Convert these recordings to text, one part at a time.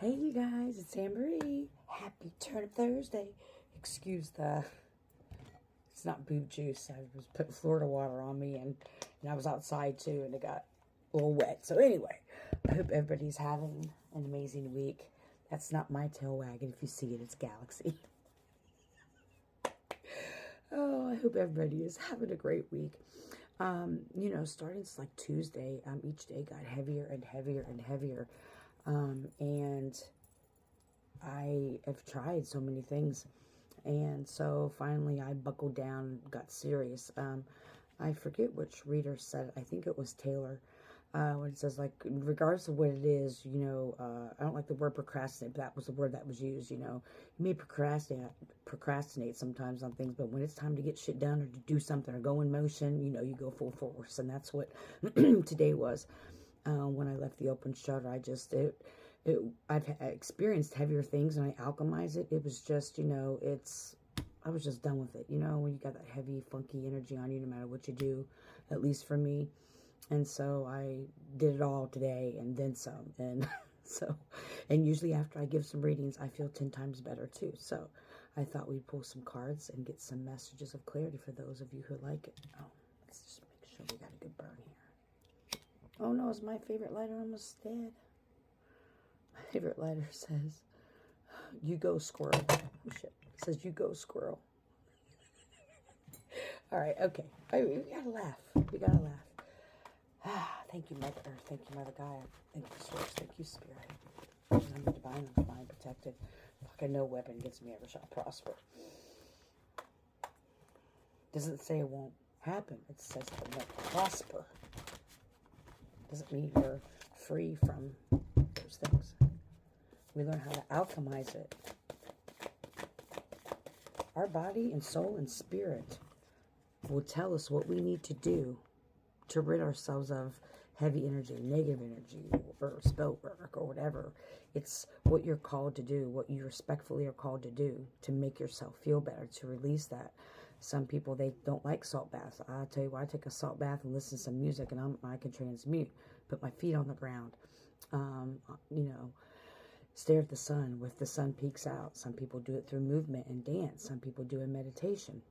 Hey you guys, it's Anne-Marie. Happy Turnip Thursday. Excuse it's not boob juice. I was putting Florida water on me and I was outside too and it got a little wet. So anyway, I hope everybody's having an amazing week. That's not my tail wagging. If you see it, it's Galaxy. Oh, I hope everybody is having a great week. Starting like Tuesday, each day got heavier and heavier and heavier. And I have tried so many things. And so finally I buckled down, got serious. I forget which reader said it. I think it was Taylor. When it says, like, regardless of what it is, I don't like the word procrastinate, but that was the word that was used, You may procrastinate sometimes on things, but when it's time to get shit done or to do something or go in motion, you go full force. And that's what today was. When I left the open shutter, I've experienced heavier things and I alchemize it. It was just, I was just done with it. When you got that heavy, funky energy on you, no matter what you do, at least for me. And so I did it all today and then some. And and usually after I give some readings, I feel 10 times better too. So I thought we'd pull some cards and get some messages of clarity for those of you who like it. Oh, let's just make sure we got a good burn here. Oh no, is my favorite lighter almost dead? My favorite lighter says, "You go, squirrel." Oh shit. It says, "You go, squirrel." All right, okay. We gotta laugh. We gotta laugh. Thank you, Mother Earth. Thank you, Mother Gaia. Thank you, Source. Thank you, Spirit. I'm divine, I'm divine, protected. Fucking no weapon against me ever shall prosper. Doesn't say it won't happen. It says it won't prosper. Doesn't mean we're free from those things. We learn how to alchemize it. Our body and soul and spirit will tell us what we need to do to rid ourselves of heavy energy, negative energy, or spell work, or whatever. It's what you're called to do, what you respectfully are called to do to make yourself feel better, to release that. Some people, they don't like salt baths. I'll tell you what, I take a salt bath and listen to some music and I can transmute, put my feet on the ground, stare at the sun with the sun peeks out. Some people do it through movement and dance. Some people do it in meditation.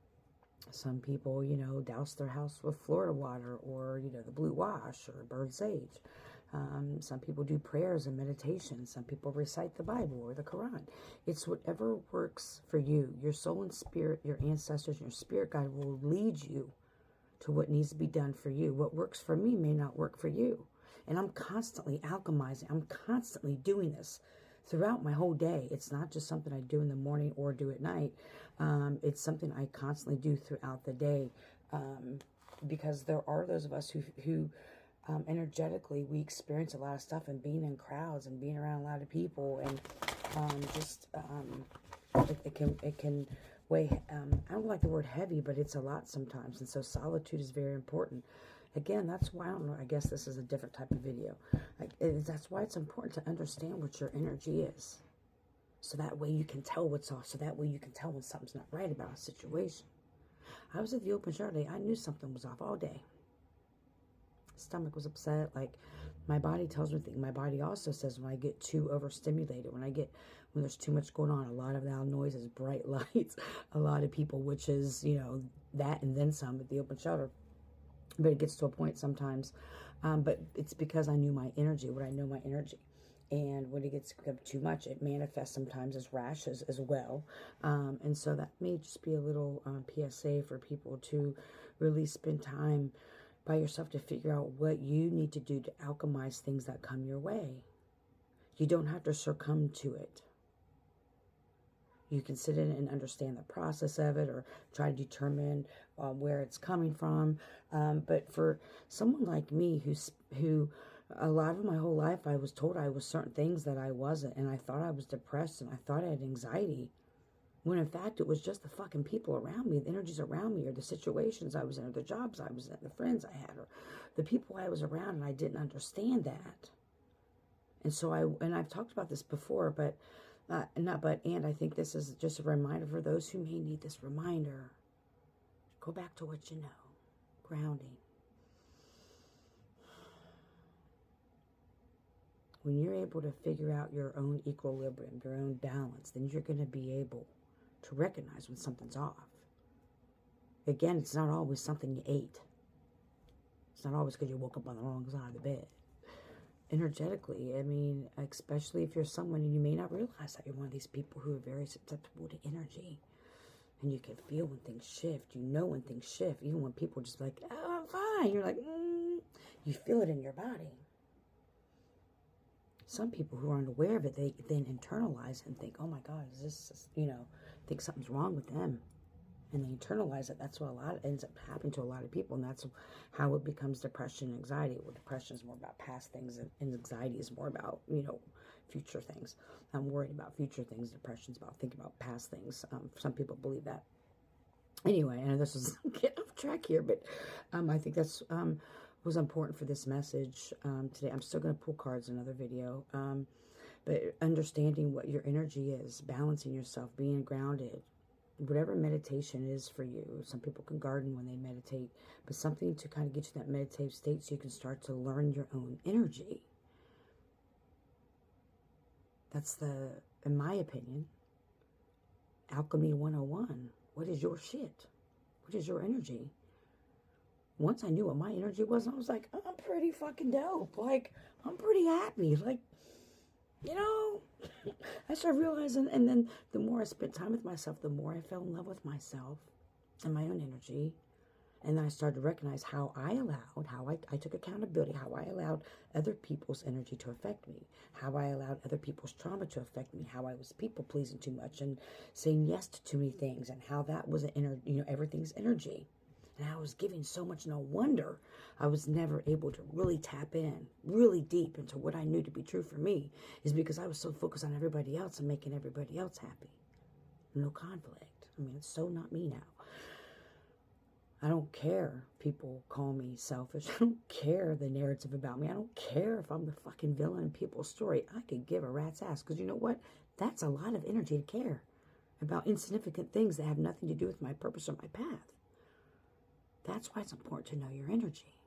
Some people, douse their house with Florida water or, the blue wash or bird sage. Some people do prayers and meditation. Some people recite the Bible or the Quran. It's whatever works for you. Your soul and spirit, your ancestors, and your spirit guide will lead you to what needs to be done for you. What works for me may not work for you. And I'm constantly alchemizing. I'm constantly doing this throughout my whole day. It's not just something I do in the morning or do at night. It's something I constantly do throughout the day, because there are those of us who energetically, we experience a lot of stuff, and being in crowds and being around a lot of people, and it can weigh. I don't like the word heavy, but it's a lot sometimes, and so solitude is very important. Again, that's why, I don't know, I guess this is a different type of video. That's why it's important to understand what your energy is. So that way you can tell what's off. So that way you can tell when something's not right about a situation. I was at the open shutter day. I knew something was off all day. Stomach was upset. Like, my body tells me things. My body also says when I get too overstimulated, when there's too much going on, a lot of loud noises, bright lights, a lot of people, which is, that and then some at the open shutter. But it gets to a point sometimes. But it's because I knew my energy, what I know my energy. And when it gets too much, it manifests sometimes as rashes as well. And so that may just be a little PSA for people to really spend time by yourself to figure out what you need to do to alchemize things that come your way. You don't have to succumb to it. You can sit in and understand the process of it or try to determine where it's coming from. But for someone like me who a lot of my whole life I was told I was certain things that I wasn't. And I thought I was depressed and I thought I had anxiety. When in fact it was just the fucking people around me, the energies around me, or the situations I was in, or the jobs I was in, the friends I had, or the people I was around, and I didn't understand that. And so I've talked about this before, but and I think this is just a reminder for those who may need this reminder. Go back to what you know. Grounding. When you're able to figure out your own equilibrium, your own balance, then you're going to be able to recognize when something's off. Again, it's not always something you ate. It's not always because you woke up on the wrong side of the bed. Energetically, I mean, especially if you're someone and you may not realize that you're one of these people who are very susceptible to energy. And you can feel when things shift. You know when things shift. Even when people are just like, oh, I'm fine. You're like, You feel it in your body. Some people who aren't aware of it, they then internalize it and think, oh my God, is this, think something's wrong with them. And they internalize it. That's what ends up happening to a lot of people. And that's how it becomes depression and anxiety. Well, depression is more about past things, and anxiety is more about, future things. I'm worried about future things. Depression is about thinking about past things. Some people believe that. Anyway, I know this is getting off track here, but I think that's was important for this message today. I'm still going to pull cards in another video. But understanding what your energy is, balancing yourself, being grounded, whatever meditation is for you. Some people can garden when they meditate, but something to kind of get you that meditative state so you can start to learn your own energy. That's in my opinion, Alchemy 101. What is your shit? What is your energy? Once I knew what my energy was, I was like, I'm pretty fucking dope. Like, I'm pretty happy. Like, I started realizing, and then the more I spent time with myself, the more I fell in love with myself and my own energy. And then I started to recognize how I took accountability, how I allowed other people's energy to affect me, how I allowed other people's trauma to affect me, how I was people-pleasing too much and saying yes to too many things, and how that was everything's energy. And I was giving so much. No wonder I was never able to really tap in really deep into what I knew to be true for me, is because I was so focused on everybody else and making everybody else happy. No conflict. I mean, it's so not me now. I don't care people call me selfish. I don't care the narrative about me. I don't care if I'm the fucking villain in people's story. I could give a rat's ass, because you know what? That's a lot of energy to care about insignificant things that have nothing to do with my purpose or my path. That's why it's important to know your energy.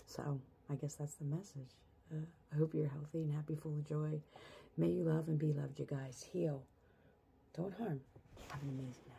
So, I guess that's the message. I hope you're healthy and happy, full of joy. May you love and be loved, you guys. Heal. Don't harm. Have an amazing night.